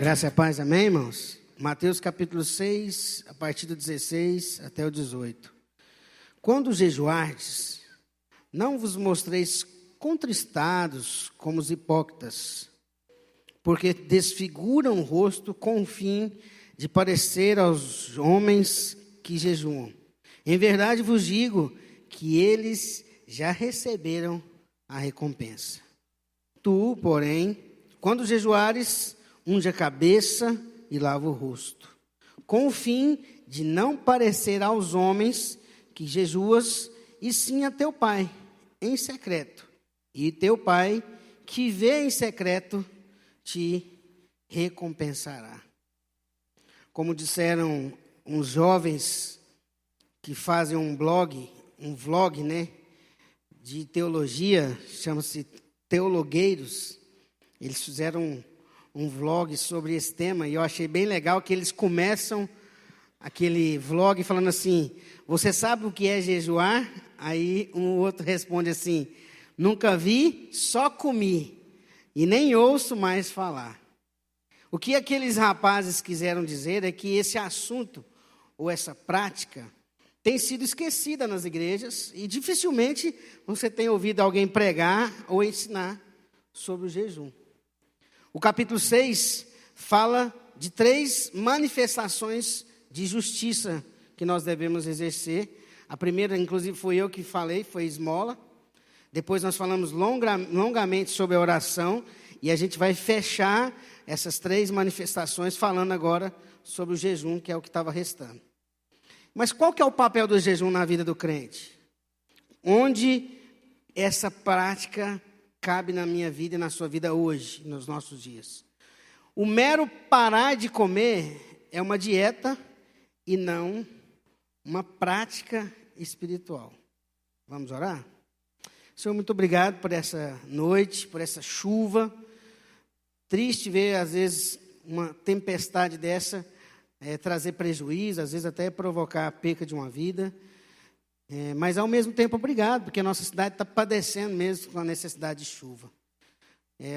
Graça e paz, amém, irmãos? Mateus capítulo 6, a partir do 16 até o 18. Quando jejuardes, não vos mostreis contristados como os hipócritas, porque desfiguram o rosto com o fim de parecer aos homens que jejuam. Em verdade vos digo que eles já receberam a recompensa. Tu, porém, quando jejuares, unge a cabeça e lava o rosto, com o fim de não parecer aos homens que jejuas, e sim a teu Pai, em secreto. E teu Pai, que vê em secreto, te recompensará. Como disseram uns jovens que fazem um vlog, né, de teologia, chama-se Teologueiros. Eles fizeram um vlog sobre esse tema, e eu achei bem legal que eles começam aquele vlog falando assim: você sabe o que é jejuar? Aí um outro responde assim: nunca vi, só comi, e nem ouço mais falar. O que aqueles rapazes quiseram dizer é que esse assunto, ou essa prática, tem sido esquecida nas igrejas, e dificilmente você tem ouvido alguém pregar ou ensinar sobre o jejum. O capítulo 6 fala de 3 manifestações de justiça que nós devemos exercer. A primeira, inclusive, foi eu que falei, foi esmola. Depois nós falamos longamente sobre a oração, e a gente vai fechar essas 3 manifestações falando agora sobre o jejum, que é o que estava restando. Mas qual que é o papel do jejum na vida do crente? Onde essa prática cabe na minha vida e na sua vida hoje, nos nossos dias? O mero parar de comer é uma dieta e não uma prática espiritual. Vamos orar? Senhor, muito obrigado por essa noite, por essa chuva. Triste ver, às vezes, uma tempestade dessa trazer prejuízo, às vezes até provocar a perca de uma vida. Mas, ao mesmo tempo, obrigado, porque a nossa cidade está padecendo mesmo com a necessidade de chuva.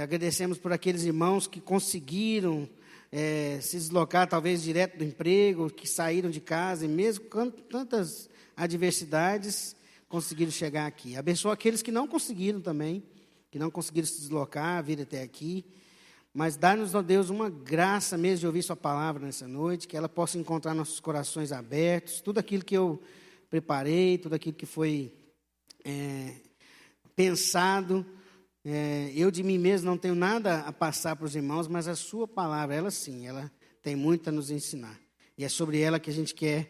Agradecemos por aqueles irmãos que conseguiram se deslocar, talvez, direto do emprego, que saíram de casa, e mesmo com tantas adversidades, conseguiram chegar aqui. Abençoa aqueles que não conseguiram também, que não conseguiram se deslocar, vir até aqui. Mas dá-nos, ó Deus, uma graça mesmo de ouvir sua palavra nessa noite, que ela possa encontrar nossos corações abertos, tudo aquilo que eu preparei, tudo aquilo que foi pensado. Eu de mim mesmo não tenho nada a passar para os irmãos, mas a sua palavra, ela sim, ela tem muito a nos ensinar. E é sobre ela que a gente quer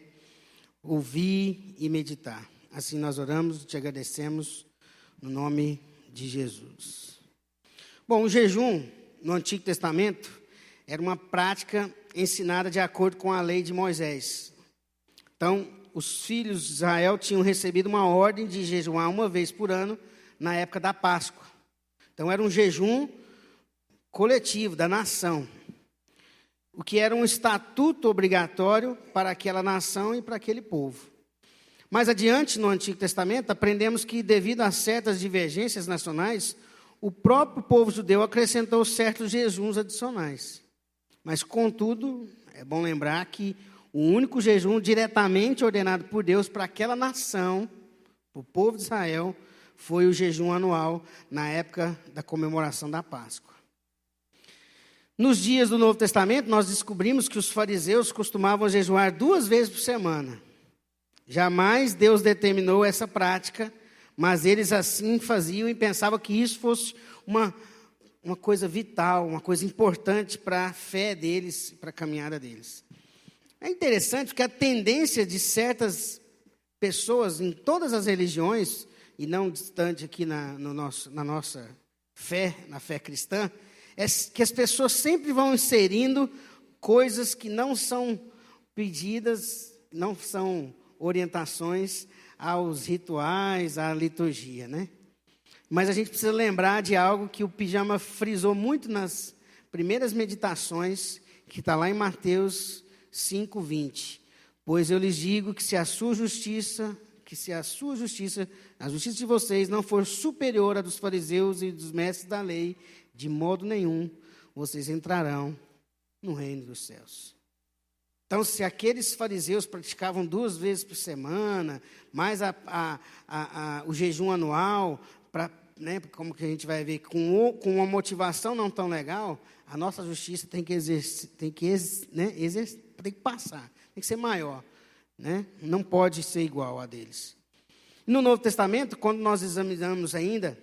ouvir e meditar. Assim nós oramos e te agradecemos no nome de Jesus. Bom, o jejum no Antigo Testamento era uma prática ensinada de acordo com a lei de Moisés. Então, os filhos de Israel tinham recebido uma ordem de jejuar uma vez por ano na época da Páscoa. Então, era um jejum coletivo da nação, o que era um estatuto obrigatório para aquela nação e para aquele povo. Mais adiante, no Antigo Testamento, aprendemos que, devido a certas divergências nacionais, o próprio povo judeu acrescentou certos jejuns adicionais. Mas, contudo, é bom lembrar que o único jejum diretamente ordenado por Deus para aquela nação, para o povo de Israel, foi o jejum anual na época da comemoração da Páscoa. Nos dias do Novo Testamento, nós descobrimos que os fariseus costumavam jejuar 2 vezes por semana. Jamais Deus determinou essa prática, mas eles assim faziam e pensavam que isso fosse uma coisa vital, uma coisa importante para a fé deles, para a caminhada deles. É interessante porque a tendência de certas pessoas em todas as religiões, e não distante aqui na nossa fé, na fé cristã, é que as pessoas sempre vão inserindo coisas que não são pedidas, não são orientações aos rituais, à liturgia, né? Mas a gente precisa lembrar de algo que o Pijama frisou muito nas primeiras meditações, que está lá em Mateus 5:20. Pois eu lhes digo que se a justiça de vocês não for superior à dos fariseus e dos mestres da lei, de modo nenhum vocês entrarão no reino dos céus. Então, se aqueles fariseus praticavam 2 vezes por semana, mais o jejum anual, né, como que a gente vai ver, com uma motivação não tão legal, a nossa justiça tem que passar, tem que ser maior, né? Não pode ser igual a deles. No Novo Testamento, quando nós examinamos ainda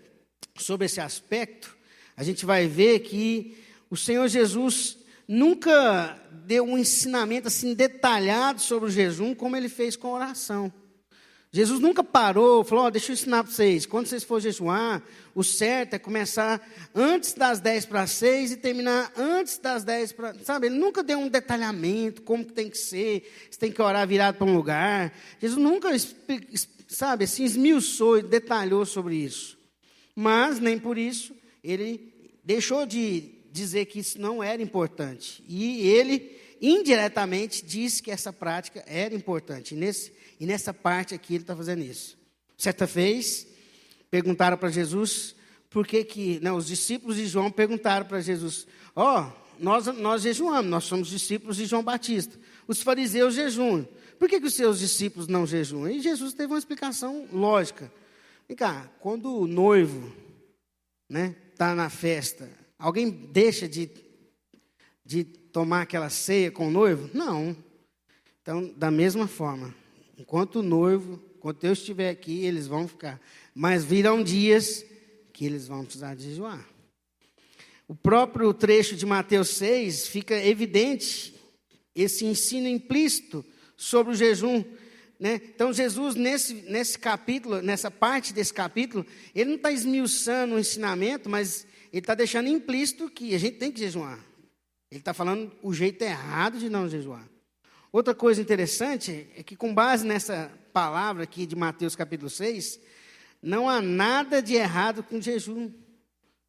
sobre esse aspecto, a gente vai ver que o Senhor Jesus nunca deu um ensinamento assim detalhado sobre o jejum, como ele fez com a oração. Jesus nunca parou, falou, deixa eu ensinar para vocês, quando vocês for jejuar, o certo é começar antes das 10:06 e terminar antes das 10 sabe, ele nunca deu um detalhamento, como que tem que ser, você tem que orar virado para um lugar. Jesus nunca, sabe, assim, esmiuçou e detalhou sobre isso. Mas, nem por isso, ele deixou de dizer que isso não era importante. E ele, indiretamente, disse que essa prática era importante. E nessa parte aqui ele está fazendo isso. Certa vez, perguntaram para Jesus, por que os discípulos de João perguntaram para Jesus, nós jejuamos, nós somos discípulos de João Batista. Os fariseus jejuam. Por que os seus discípulos não jejuam? E Jesus teve uma explicação lógica. Vem cá, quando o noivo está na festa, alguém deixa de tomar aquela ceia com o noivo? Não. Então, da mesma forma, enquanto eu estiver aqui, eles vão ficar. Mas virão dias que eles vão precisar de jejuar. O próprio trecho de Mateus 6 fica evidente esse ensino implícito sobre o jejum. Né? Então, Jesus, nesse capítulo, nessa parte desse capítulo, ele não está esmiuçando o ensinamento, mas ele está deixando implícito que a gente tem que jejuar. Ele está falando o jeito errado de não jejuar. Outra coisa interessante é que, com base nessa palavra aqui de Mateus capítulo 6, não há nada de errado com o jejum.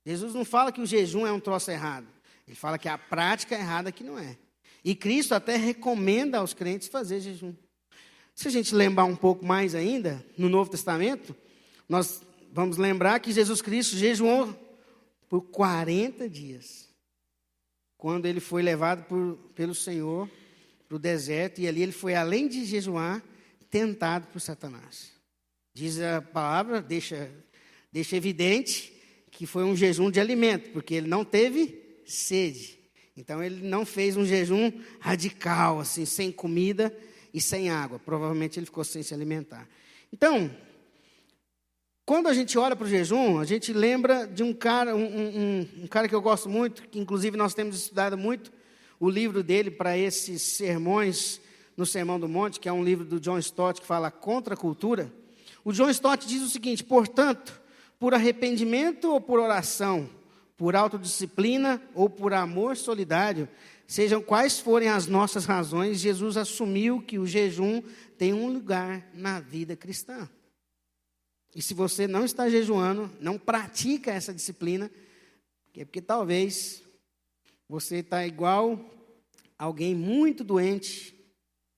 Jesus não fala que o jejum é um troço errado. Ele fala que a prática errada que não é. E Cristo até recomenda aos crentes fazer jejum. Se a gente lembrar um pouco mais ainda, no Novo Testamento, nós vamos lembrar que Jesus Cristo jejuou por 40 dias. Quando ele foi levado pelo Senhor para o deserto, e ali ele foi, além de jejuar, tentado por Satanás. Diz a palavra, deixa evidente que foi um jejum de alimento, porque ele não teve sede. Então, ele não fez um jejum radical, assim, sem comida e sem água. Provavelmente, ele ficou sem se alimentar. Então, quando a gente olha para o jejum, a gente lembra de um cara, um cara que eu gosto muito, que inclusive nós temos estudado muito o livro dele para esses sermões no Sermão do Monte, que é um livro do John Stott, que fala contra a cultura. O John Stott diz o seguinte: portanto, por arrependimento ou por oração, por autodisciplina ou por amor solidário, sejam quais forem as nossas razões, Jesus assumiu que o jejum tem um lugar na vida cristã. E se você não está jejuando, não pratica essa disciplina, é porque talvez você está igual alguém muito doente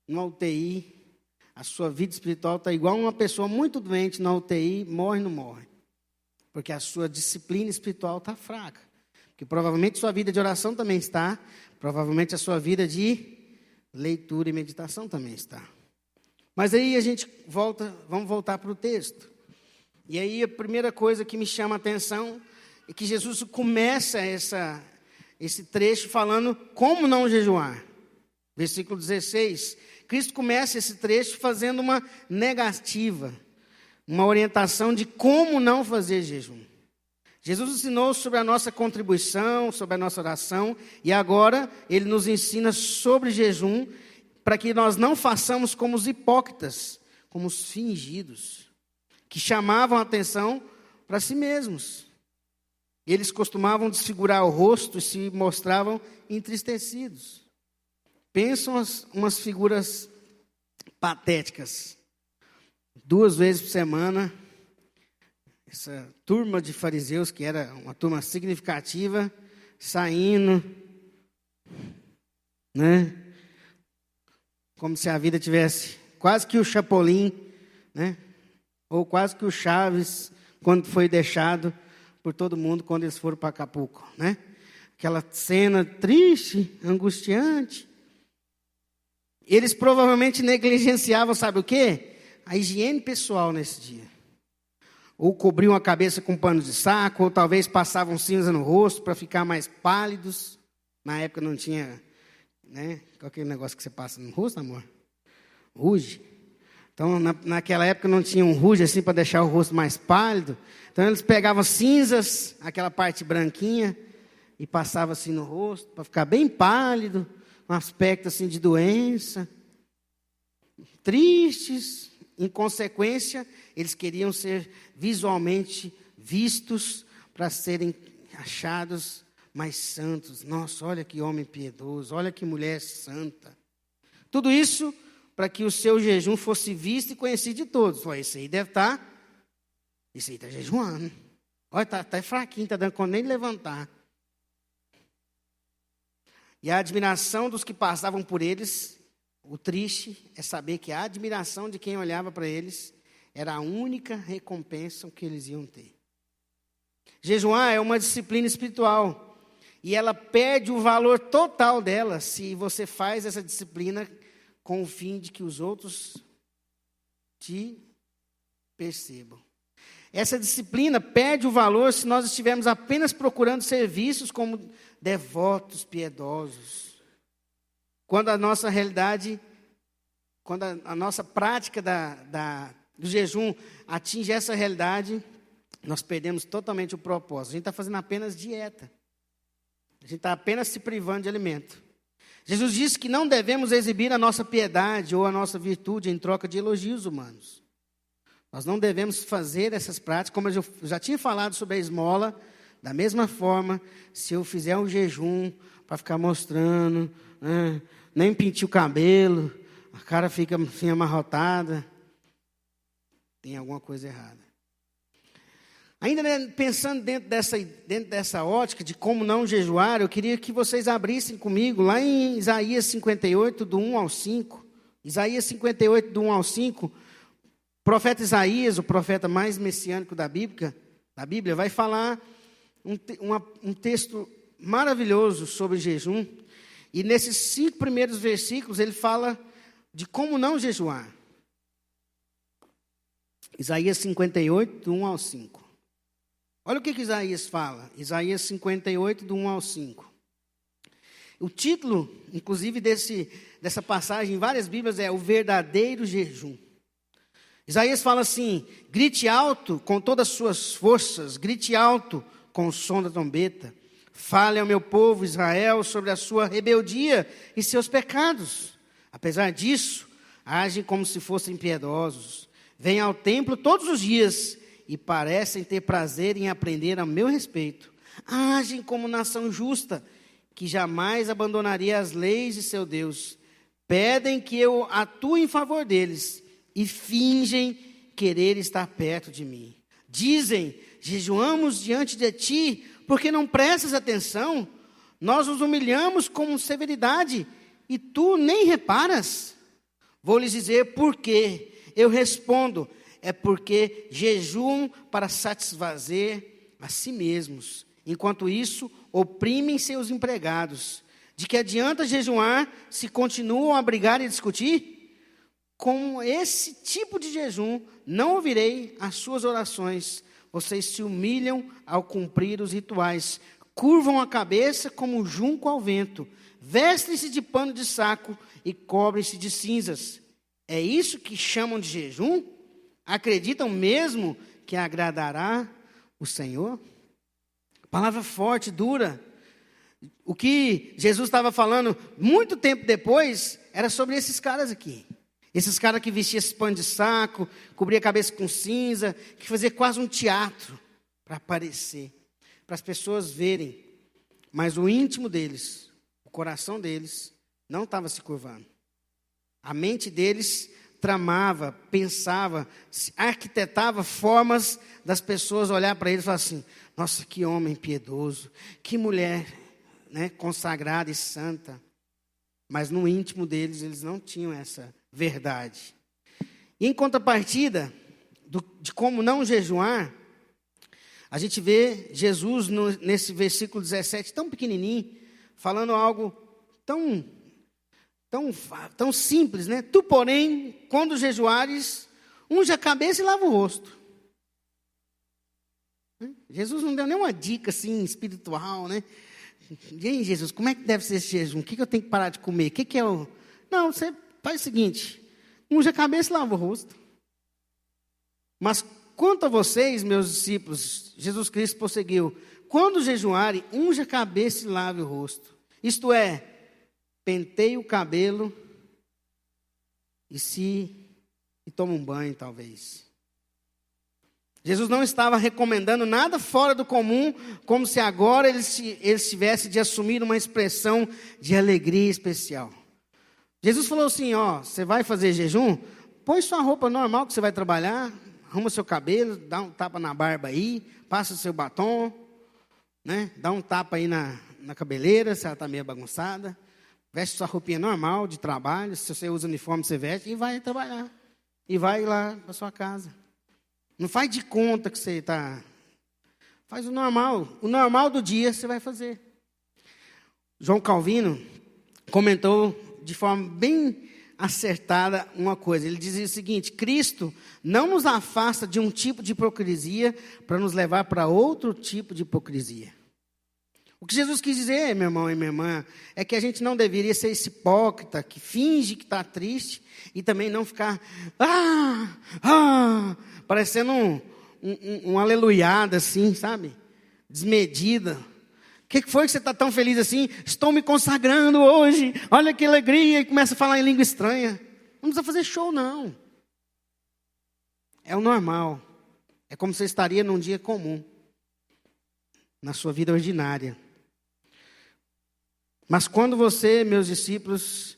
numa UTI, a sua vida espiritual está igual uma pessoa muito doente na UTI, morre ou não morre. Porque a sua disciplina espiritual está fraca. Porque provavelmente sua vida de oração também está, provavelmente a sua vida de leitura e meditação também está. Mas aí a gente vamos voltar para o texto. E aí a primeira coisa que me chama a atenção é que Jesus começa esse trecho falando como não jejuar. Versículo 16, Cristo começa esse trecho fazendo uma negativa, uma orientação de como não fazer jejum. Jesus ensinou sobre a nossa contribuição, sobre a nossa oração, e agora ele nos ensina sobre jejum, para que nós não façamos como os hipócritas, como os fingidos, que chamavam a atenção para si mesmos. Eles costumavam desfigurar o rosto e se mostravam entristecidos. Pensam umas figuras patéticas. 2 vezes por semana, essa turma de fariseus, que era uma turma significativa, saindo, né? Como se a vida tivesse quase que o Chapolin, né? Ou quase que o Chaves, quando foi deixado por todo mundo, quando eles foram para Acapulco, né? aquela cena triste, angustiante. Eles provavelmente negligenciavam, sabe o quê? A higiene pessoal nesse dia. Ou cobriam a cabeça com pano de saco, ou talvez passavam cinza no rosto para ficar mais pálidos. Na época não tinha, né? Qual aquele negócio que você passa no rosto, amor? Ruge. Então, naquela época não tinha um ruge assim para deixar o rosto mais pálido. Então, eles pegavam cinzas, aquela parte branquinha, e passavam assim no rosto, para ficar bem pálido, um aspecto assim de doença. Tristes, em consequência, eles queriam ser visualmente vistos para serem achados mais santos. Nossa, olha que homem piedoso, olha que mulher santa. Tudo isso para que o seu jejum fosse visto e conhecido de todos. Olha, esse aí deve estar, esse aí está jejuando. Olha, está fraquinho, está dando conta nem de levantar. E a admiração dos que passavam por eles, o triste é saber que a admiração de quem olhava para eles era a única recompensa que eles iam ter. Jejuar é uma disciplina espiritual e ela perde o valor total dela se você faz essa disciplina com o fim de que os outros te percebam. Essa disciplina perde o valor se nós estivermos apenas procurando ser vistos como devotos, piedosos. Quando a nossa realidade, quando a nossa prática do jejum atinge essa realidade, nós perdemos totalmente o propósito. A gente está fazendo apenas dieta. A gente está apenas se privando de alimento. Jesus disse que não devemos exibir a nossa piedade ou a nossa virtude em troca de elogios humanos. Nós não devemos fazer essas práticas, como eu já tinha falado sobre a esmola, da mesma forma, se eu fizer um jejum para ficar mostrando, nem pintar o cabelo, a cara fica assim amarrotada, tem alguma coisa errada. Ainda pensando dentro dessa ótica de como não jejuar, eu queria que vocês abrissem comigo lá em Isaías 58, do 1 ao 5. Isaías 58, do 1 ao 5. O profeta Isaías, o profeta mais messiânico da Bíblia, vai falar um texto maravilhoso sobre jejum. E nesses 5 primeiros versículos ele fala de como não jejuar. Isaías 58, do 1 ao 5. Olha o que Isaías fala. Isaías 58, do 1 ao 5. O título, inclusive, dessa passagem em várias Bíblias é O Verdadeiro Jejum. Isaías fala assim: grite alto com todas as suas forças, grite alto com o som da trombeta. Fale ao meu povo Israel sobre a sua rebeldia e seus pecados. Apesar disso, agem como se fossem piedosos. Venham ao templo todos os dias e parecem ter prazer em aprender a meu respeito. Agem como nação justa, que jamais abandonaria as leis de seu Deus. Pedem que eu atue em favor deles e fingem querer estar perto de mim. Dizem: jejuamos diante de ti, porque não prestas atenção. Nós nos humilhamos com severidade e tu nem reparas. Vou lhes dizer por quê. Eu respondo: é porque jejuam para satisfazer a si mesmos. Enquanto isso, oprimem seus empregados. De que adianta jejuar se continuam a brigar e discutir? Com esse tipo de jejum, não ouvirei as suas orações. Vocês se humilham ao cumprir os rituais. Curvam a cabeça como junco ao vento. Vestem-se de pano de saco e cobrem-se de cinzas. É isso que chamam de jejum? Acreditam mesmo que agradará o Senhor? Palavra forte, dura. O que Jesus estava falando muito tempo depois era sobre esses caras aqui. Esses caras que vestiam esse pano de saco, cobria a cabeça com cinza, que fazia quase um teatro para aparecer, para as pessoas verem. Mas o íntimo deles, o coração deles, não estava se curvando. A mente deles tramava, pensava, arquitetava formas das pessoas olhar para eles e falar assim: nossa, que homem piedoso, que mulher, né, consagrada e santa. Mas no íntimo deles, eles não tinham essa verdade. E em contrapartida de como não jejuar, A gente vê Jesus nesse versículo 17, tão pequenininho, falando algo tão simples, né? Tu, porém, quando jejuares, unge a cabeça e lava o rosto. Jesus não deu nenhuma dica assim espiritual, né? E aí, Jesus, como é que deve ser esse jejum? O que eu tenho que parar de comer? O que é o... Não, você faz o seguinte, unge a cabeça e lava o rosto. Mas quanto a vocês, meus discípulos, Jesus Cristo prosseguiu, quando jejuarem, unge a cabeça e lave o rosto. Isto é, penteie o cabelo e toma um banho, talvez. Jesus não estava recomendando nada fora do comum, como se agora ele tivesse de assumir uma expressão de alegria especial. Jesus falou assim, você vai fazer jejum? Põe sua roupa normal que você vai trabalhar, arruma seu cabelo, dá um tapa na barba aí, passa o seu batom, né? Dá um tapa aí na cabeleira, se ela está meio bagunçada, veste sua roupinha normal de trabalho, se você usa uniforme você veste e vai trabalhar. E vai lá para sua casa. Não faz de conta que você está... Faz o normal do dia você vai fazer. João Calvino comentou de forma bem acertada uma coisa. Ele dizia o seguinte, Cristo não nos afasta de um tipo de hipocrisia para nos levar para outro tipo de hipocrisia. O que Jesus quis dizer, meu irmão e minha irmã, é que a gente não deveria ser esse hipócrita que finge que está triste e também não ficar, parecendo um aleluiada assim, sabe? Desmedida. O que foi que você está tão feliz assim? Estou me consagrando hoje, olha que alegria, e começa a falar em língua estranha. Não precisa fazer show, não. É o normal. É como você estaria num dia comum, na sua vida ordinária. Mas quando você, meus discípulos,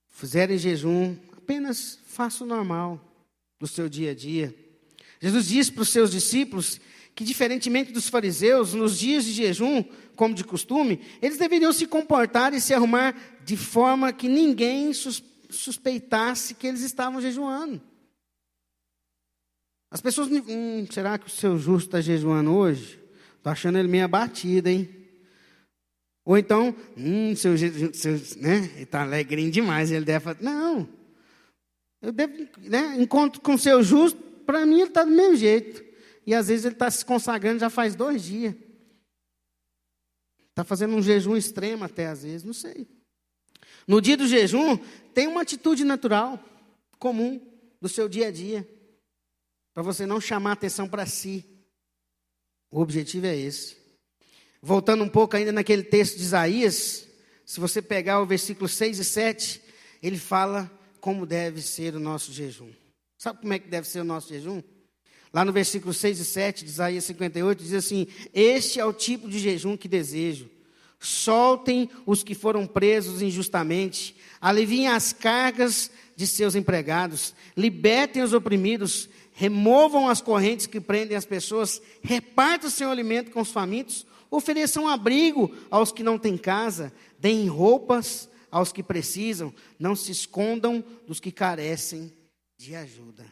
fizerem jejum, apenas faça o normal do seu dia a dia. Jesus disse para os seus discípulos que, diferentemente dos fariseus, nos dias de jejum, como de costume, eles deveriam se comportar e se arrumar de forma que ninguém suspeitasse que eles estavam jejuando. As pessoas, será que o seu justo está jejuando hoje? Estou achando ele meio abatido, hein? Ou então, ele está alegrinho demais, ele deve falar, não, eu devo, encontro com o seu justo, para mim ele está do mesmo jeito. E às vezes ele está se consagrando já faz 2 dias. Está fazendo um jejum extremo até às vezes, não sei. No dia do jejum, tem uma atitude natural, comum, do seu dia a dia, para você não chamar atenção para si. O objetivo é esse. Voltando um pouco ainda naquele texto de Isaías, se você pegar o versículo 6 e 7, ele fala como deve ser o nosso jejum. Sabe como é que deve ser o nosso jejum? Lá no versículo 6 e 7 de Isaías 58, diz assim, este é o tipo de jejum que desejo. Soltem os que foram presos injustamente, aliviem as cargas de seus empregados, libertem os oprimidos, removam as correntes que prendem as pessoas, repartam seu alimento com os famintos, ofereçam abrigo aos que não têm casa, deem roupas aos que precisam, não se escondam dos que carecem de ajuda.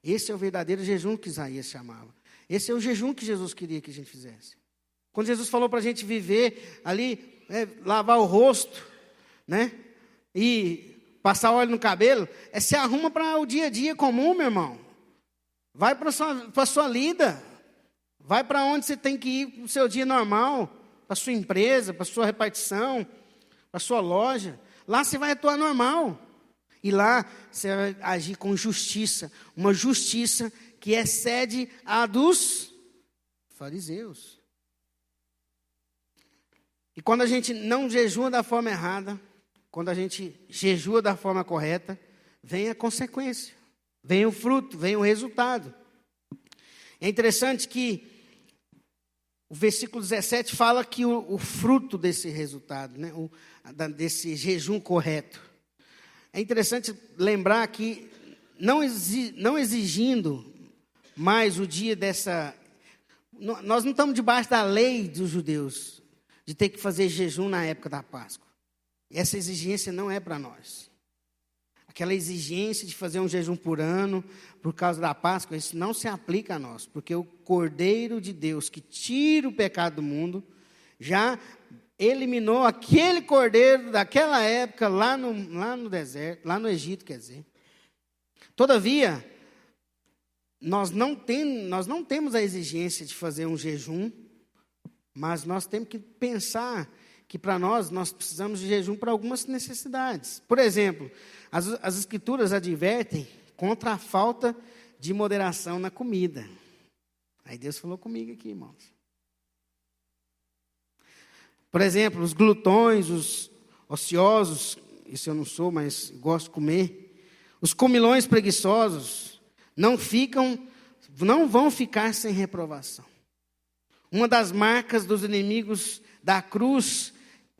Esse é o verdadeiro jejum que Isaías chamava. Esse é o jejum que Jesus queria que a gente fizesse. Quando Jesus falou para a gente viver ali, lavar o rosto, né? E passar óleo no cabelo, se arruma para o dia a dia comum, meu irmão. Vai para a sua lida. Vai para onde você tem que ir para o seu dia normal, para a sua empresa, para a sua repartição, para a sua loja. Lá você vai atuar normal. E lá você vai agir com justiça, uma justiça que excede a dos fariseus. E quando a gente não jejua da forma errada, quando a gente jejua da forma correta, vem a consequência, vem o fruto, vem o resultado. É interessante que o versículo 17 fala que o fruto desse resultado, né, desse jejum correto. É interessante lembrar que, não exigindo mais o dia dessa... Nós não estamos debaixo da lei dos judeus, de ter que fazer jejum na época da Páscoa. Essa exigência não é para nós. aquela exigência de fazer um jejum por ano, por causa da Páscoa, isso não se aplica a nós, porque o Cordeiro de Deus, que tira o pecado do mundo, já eliminou aquele cordeiro daquela época, lá no deserto, lá no Egito, quer dizer. Todavia, nós não temos a exigência de fazer um jejum, mas nós temos que pensar que para nós precisamos de jejum para algumas necessidades. Por exemplo, as Escrituras advertem contra a falta de moderação na comida. Aí Deus falou comigo aqui, irmãos. Por exemplo, os glutões, os ociosos, isso eu não sou, mas gosto de comer. Os comilões preguiçosos não vão ficar sem reprovação. Uma das marcas dos inimigos da cruz,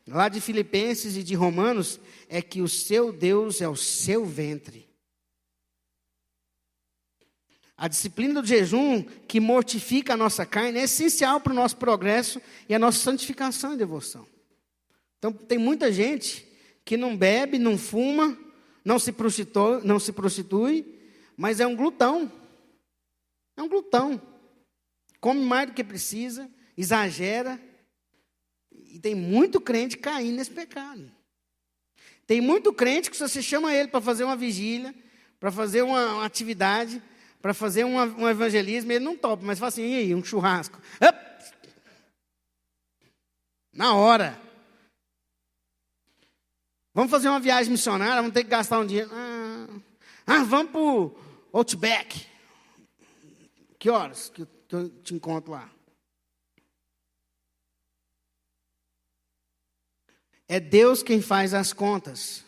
lá de Filipenses e de Romanos, é que o seu Deus é o seu ventre. A disciplina do jejum, que mortifica a nossa carne, é essencial para o nosso progresso e a nossa santificação e devoção. Então, tem muita gente que não bebe, não fuma, não se prostitui, mas é um glutão. É um glutão. Come mais do que precisa, exagera. E tem muito crente caindo nesse pecado. Tem muito crente que se você chama ele para fazer uma vigília, para fazer uma atividade, para fazer um evangelismo, ele não topa, mas fala assim, e aí, um churrasco? Na hora. Vamos fazer uma viagem missionária, vamos ter que gastar um dinheiro. Vamos para o Outback. Que horas que eu te encontro lá? É Deus quem faz as contas.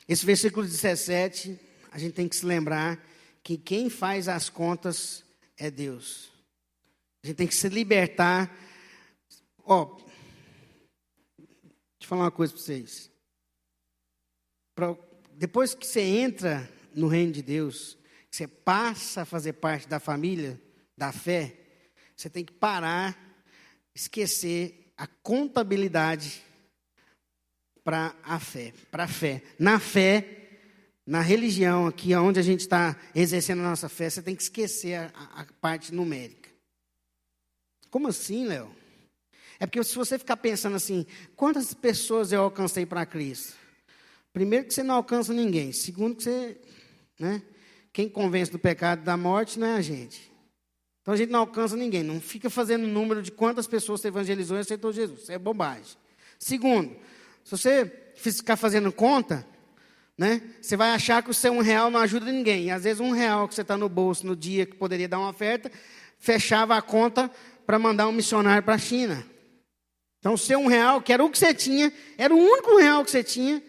Esse versículo 17, a gente tem que se lembrar que quem faz as contas é Deus. A gente tem que se libertar. Deixa eu falar uma coisa para vocês. Depois que você entra no reino de Deus, que você passa a fazer parte da família, da fé, você tem que parar, esquecer a contabilidade para a fé. Na fé, na religião, aqui onde a gente está exercendo a nossa fé, você tem que esquecer a parte numérica. Como assim, Léo? É porque se você ficar pensando assim, quantas pessoas eu alcancei para Cristo? Primeiro que você não alcança ninguém. Segundo que você, quem convence do pecado e da morte não é a gente. Então a gente não alcança ninguém. Não fica fazendo número de quantas pessoas você evangelizou e aceitou Jesus. Isso é bobagem. Segundo, se você ficar fazendo conta, você vai achar que o seu R$1 não ajuda ninguém. E às vezes R$1 que você está no bolso no dia que poderia dar uma oferta, fechava a conta para mandar um missionário para a China. Então o seu R$1, que era o que você tinha, era o único R$1 que você tinha,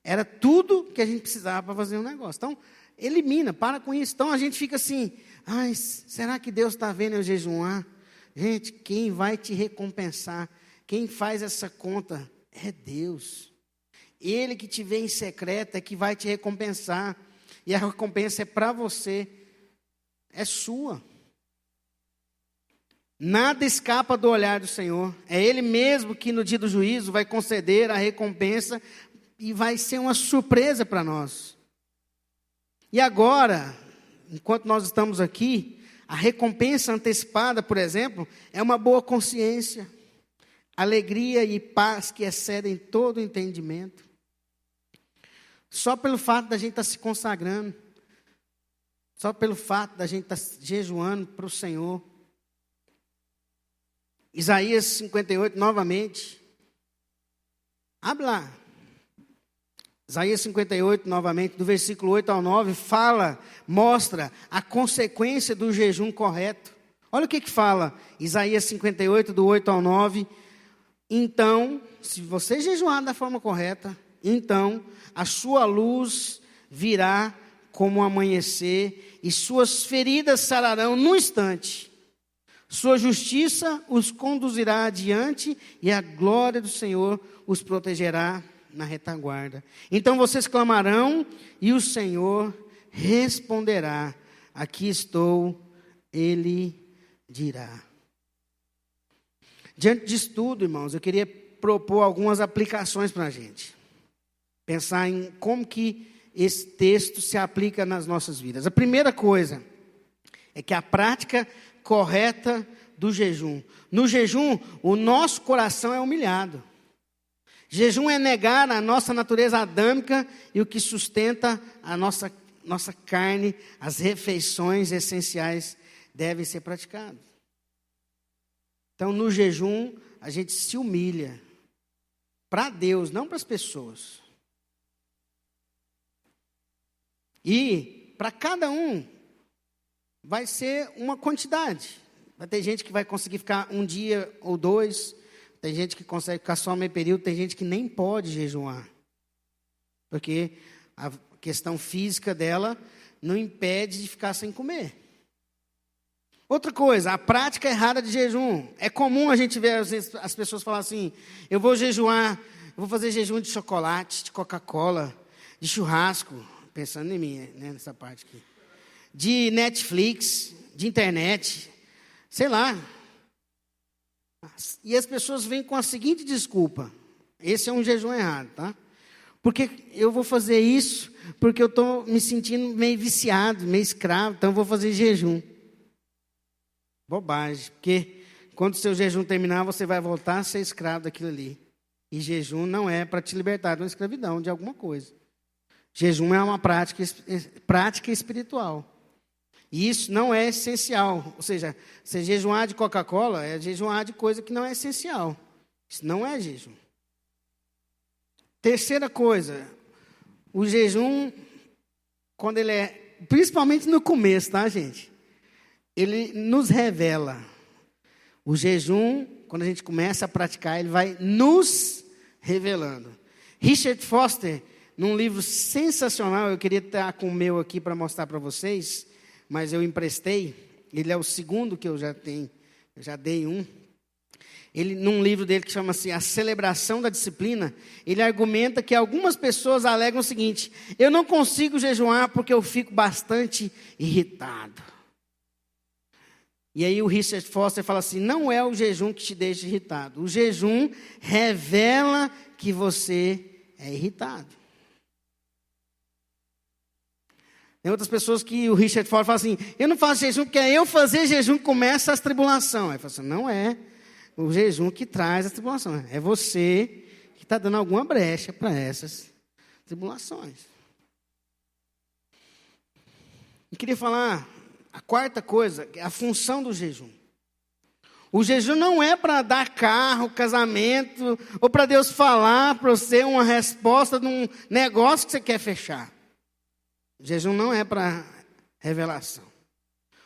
era tudo que a gente precisava para fazer um negócio. Então, elimina, para com isso. Então a gente fica assim, será que Deus está vendo eu jejuar? Gente, quem vai te recompensar, quem faz essa conta é Deus. Ele que te vê em secreto é que vai te recompensar. E a recompensa é para você. É sua. Nada escapa do olhar do Senhor. É Ele mesmo que no dia do juízo vai conceder a recompensa e vai ser uma surpresa para nós. E agora, enquanto nós estamos aqui, a recompensa antecipada, por exemplo, é uma boa consciência, alegria e paz que excedem todo entendimento. Só pelo fato da gente estar se consagrando, só pelo fato da gente estar jejuando para o Senhor. Isaías 58, novamente. Abre lá. Isaías 58, novamente, do versículo 8 ao 9, mostra a consequência do jejum correto. Olha o que fala, Isaías 58, do 8 ao 9. Então, se você jejuar da forma correta, então a sua luz virá como o amanhecer, e suas feridas sararão num instante. Sua justiça os conduzirá adiante, e a glória do Senhor os protegerá na retaguarda. Então vocês clamarão, e o Senhor responderá: aqui estou, Ele dirá. Diante disso tudo, irmãos, eu queria propor algumas aplicações para a gente. Pensar em como que esse texto se aplica nas nossas vidas? A primeira coisa é que a prática correta do jejum. No jejum, o nosso coração é humilhado. Jejum é negar a nossa natureza adâmica e o que sustenta a nossa carne, as refeições essenciais devem ser praticadas. Então, no jejum, a gente se humilha para Deus, não para as pessoas. E para cada um vai ser uma quantidade. Vai ter gente que vai conseguir ficar um dia ou dois. Tem gente que consegue ficar só meio período. Tem gente que nem pode jejuar. Porque a questão física dela não impede de ficar sem comer. Outra coisa, a prática errada de jejum. É comum a gente ver às vezes, as pessoas falar assim, eu vou jejuar, eu vou fazer jejum de chocolate, de Coca-Cola, de churrasco, pensando em mim, né, nessa parte aqui. De Netflix, de internet, sei lá. E as pessoas vêm com a seguinte desculpa, esse é um jejum errado, tá? Porque eu vou fazer isso, porque eu estou me sentindo meio viciado, meio escravo, então eu vou fazer jejum. Bobagem, porque quando o seu jejum terminar, você vai voltar a ser escravo daquilo ali. E jejum não é para te libertar de uma escravidão, de alguma coisa. Jejum é uma prática espiritual. E isso não é essencial. Ou seja, se jejuar de Coca-Cola, é jejuar de coisa que não é essencial. Isso não é jejum. Terceira coisa, o jejum, quando ele é, principalmente no começo, tá, gente? Ele nos revela. O jejum, quando a gente começa a praticar, ele vai nos revelando. Richard Foster, num livro sensacional, eu queria estar com o meu aqui para mostrar para vocês, mas eu emprestei. Ele é o segundo que eu já tenho, eu já dei um. Ele, num livro dele que chama-se A Celebração da Disciplina, ele argumenta que algumas pessoas alegam o seguinte: eu não consigo jejuar porque eu fico bastante irritado. E aí o Richard Foster fala assim, não é o jejum que te deixa irritado. O jejum revela que você é irritado. Tem outras pessoas que o Richard Foster fala assim, eu não faço jejum porque é eu fazer jejum que começa as tribulações. Aí fala assim, não é o jejum que traz as tribulações. É você que está dando alguma brecha para essas tribulações. Eu queria falar... A quarta coisa, a função do jejum. O jejum não é para dar carro, casamento, ou para Deus falar para você uma resposta de um negócio que você quer fechar. O jejum não é para revelação.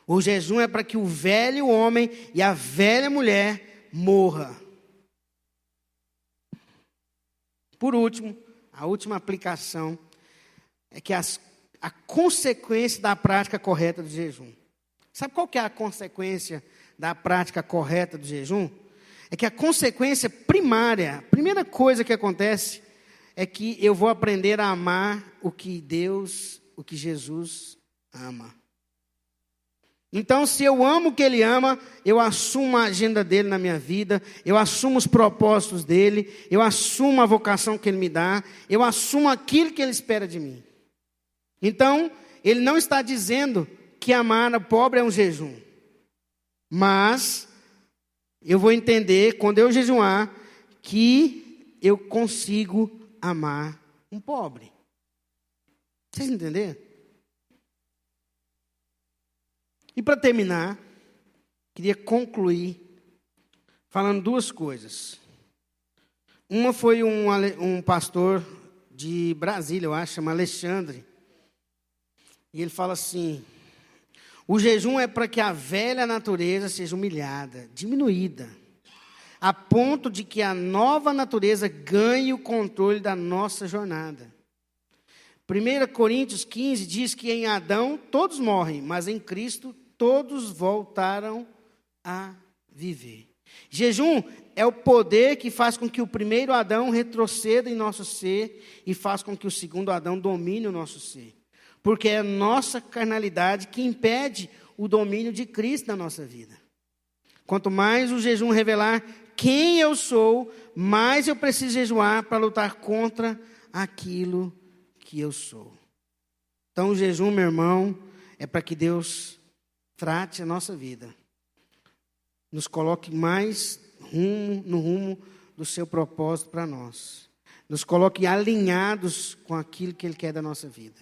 O jejum é para que o velho homem e a velha mulher morra. Por último, a última aplicação é que a consequência da prática correta do jejum. Sabe qual que é a consequência da prática correta do jejum? É que a consequência primária, a primeira coisa que acontece, é que eu vou aprender a amar o que Jesus ama. Então, se eu amo o que Ele ama, eu assumo a agenda dEle na minha vida, eu assumo os propósitos dEle, eu assumo a vocação que Ele me dá, eu assumo aquilo que Ele espera de mim. Então, ele não está dizendo que amar o pobre é um jejum. Mas, eu vou entender, quando eu jejuar, que eu consigo amar um pobre. Vocês entenderam? E para terminar, queria concluir falando duas coisas. Uma foi um pastor de Brasília, eu acho, chama Alexandre. E ele fala assim, o jejum é para que a velha natureza seja humilhada, diminuída, a ponto de que a nova natureza ganhe o controle da nossa jornada. 1 Coríntios 15 diz que em Adão todos morrem, mas em Cristo todos voltaram a viver. Jejum é o poder que faz com que o primeiro Adão retroceda em nosso ser e faz com que o segundo Adão domine o nosso ser. Porque é a nossa carnalidade que impede o domínio de Cristo na nossa vida. Quanto mais o jejum revelar quem eu sou, mais eu preciso jejuar para lutar contra aquilo que eu sou. Então, o jejum, meu irmão, é para que Deus trate a nossa vida. Nos coloque mais no rumo do seu propósito para nós. Nos coloque alinhados com aquilo que Ele quer da nossa vida.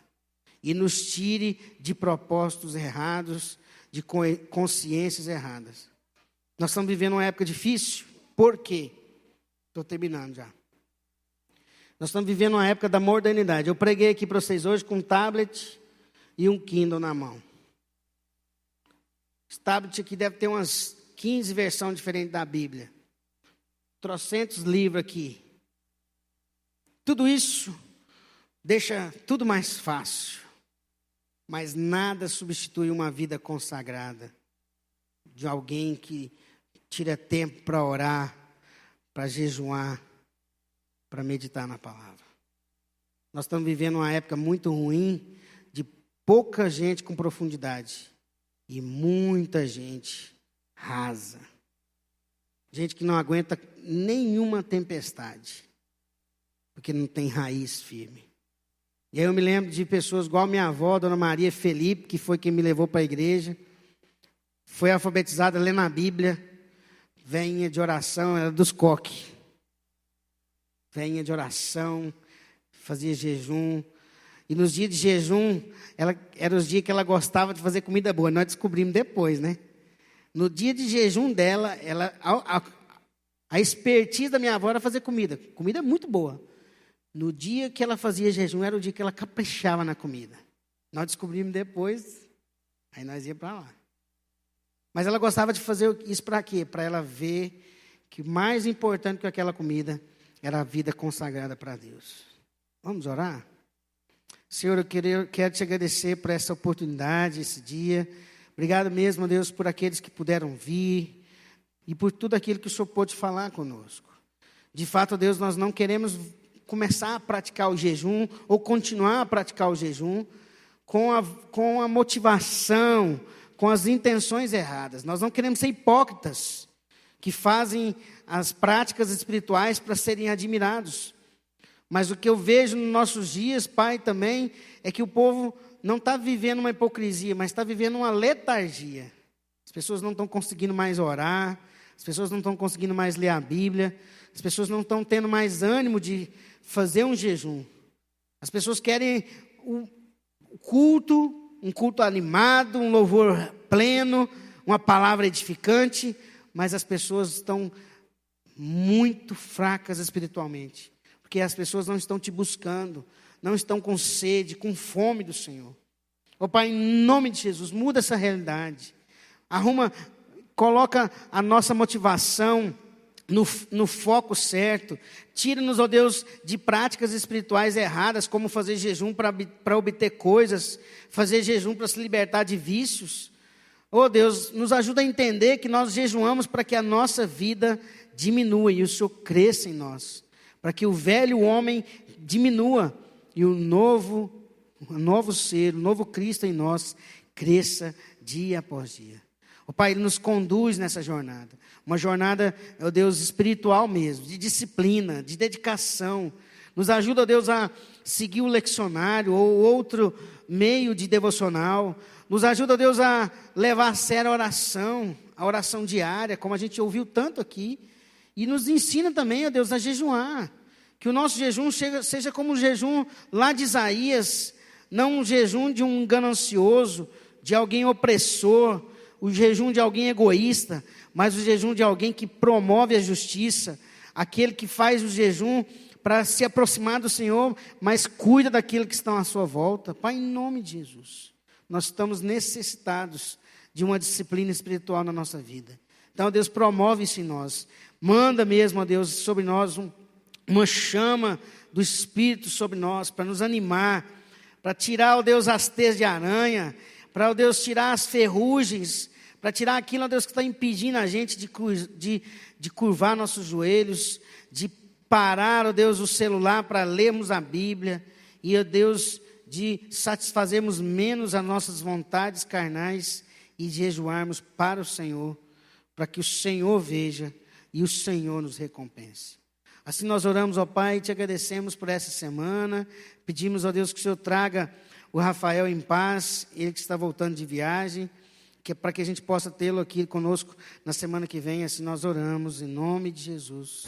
E nos tire de propósitos errados, de consciências erradas. Nós estamos vivendo uma época difícil. Por quê? Estou terminando já. Nós estamos vivendo uma época da modernidade. Eu preguei aqui para vocês hoje com um tablet e um Kindle na mão. Esse tablet aqui deve ter umas 15 versões diferentes da Bíblia. Trocentos livros aqui. Tudo isso deixa tudo mais fácil. Mas nada substitui uma vida consagrada. De alguém que tira tempo para orar, para jejuar, para meditar na palavra. Nós estamos vivendo uma época muito ruim, de pouca gente com profundidade e muita gente rasa. Gente que não aguenta nenhuma tempestade, porque não tem raiz firme. E aí eu me lembro de pessoas igual minha avó, Dona Maria Felipe, que foi quem me levou para a igreja, foi alfabetizada lendo a Bíblia, veinha de oração, era dos coques. Veinha de oração, fazia jejum. E nos dias de jejum, eram os dias que ela gostava de fazer comida boa. Nós descobrimos depois, né? No dia de jejum dela, a expertise da minha avó era fazer comida. Comida muito boa. No dia que ela fazia jejum, era o dia que ela caprichava na comida. Nós descobrimos depois, aí nós íamos para lá. Mas ela gostava de fazer isso para quê? Para ela ver que mais importante que aquela comida era a vida consagrada para Deus. Vamos orar? Senhor, eu quero te agradecer por essa oportunidade, esse dia. Obrigado mesmo, Deus, por aqueles que puderam vir e por tudo aquilo que o Senhor pôde falar conosco. De fato, Deus, nós não queremos começar a praticar o jejum ou continuar a praticar o jejum com a motivação, com as intenções erradas. Nós não queremos ser hipócritas que fazem as práticas espirituais para serem admirados. Mas o que eu vejo nos nossos dias, Pai, também, é que o povo não está vivendo uma hipocrisia, mas está vivendo uma letargia. As pessoas não estão conseguindo mais orar, as pessoas não estão conseguindo mais ler a Bíblia, as pessoas não estão tendo mais ânimo de fazer um jejum. As pessoas querem um culto animado, um louvor pleno, uma palavra edificante, mas as pessoas estão muito fracas espiritualmente, porque as pessoas não estão te buscando, não estão com sede, com fome do Senhor. Ó Pai, em nome de Jesus, muda essa realidade. Coloca a nossa motivação no foco certo. Tira-nos, ó Deus, de práticas espirituais erradas, como fazer jejum para obter coisas, fazer jejum para se libertar de vícios. Ó Deus, nos ajuda a entender que nós jejuamos para que a nossa vida diminua e o Senhor cresça em nós. Para que o velho homem diminua e o novo ser, o novo Cristo em nós, cresça dia após dia. Ó Pai, Ele nos conduz nessa jornada. Uma jornada, ó Deus, espiritual mesmo, de disciplina, de dedicação. Nos ajuda, ó Deus, a seguir o leccionário ou outro meio de devocional. Nos ajuda, ó Deus, a levar a sério a oração diária, como a gente ouviu tanto aqui. E nos ensina também, ó Deus, a jejuar. Que o nosso jejum seja como o jejum lá de Isaías, não um jejum de um ganancioso, de alguém opressor, o jejum de alguém egoísta, mas o jejum de alguém que promove a justiça, aquele que faz o jejum para se aproximar do Senhor, mas cuida daquilo que estão à sua volta. Pai, em nome de Jesus, nós estamos necessitados de uma disciplina espiritual na nossa vida. Então, Deus, promove isso em nós. Manda mesmo, ó Deus, sobre nós uma chama do Espírito sobre nós, para nos animar, para tirar, ó Deus, as teias de aranha, para, ó Deus, tirar as ferrugens, para tirar aquilo, ó Deus, que está impedindo a gente de curvar nossos joelhos, de parar, ó Deus, o celular para lermos a Bíblia, e, ó Deus, de satisfazermos menos as nossas vontades carnais e jejuarmos para o Senhor, para que o Senhor veja e o Senhor nos recompense. Assim nós oramos, ó Pai, e te agradecemos por essa semana. Pedimos, ó Deus, que o Senhor traga o Rafael em paz, ele que está voltando de viagem, que é para que a gente possa tê-lo aqui conosco na semana que vem, assim nós oramos, em nome de Jesus.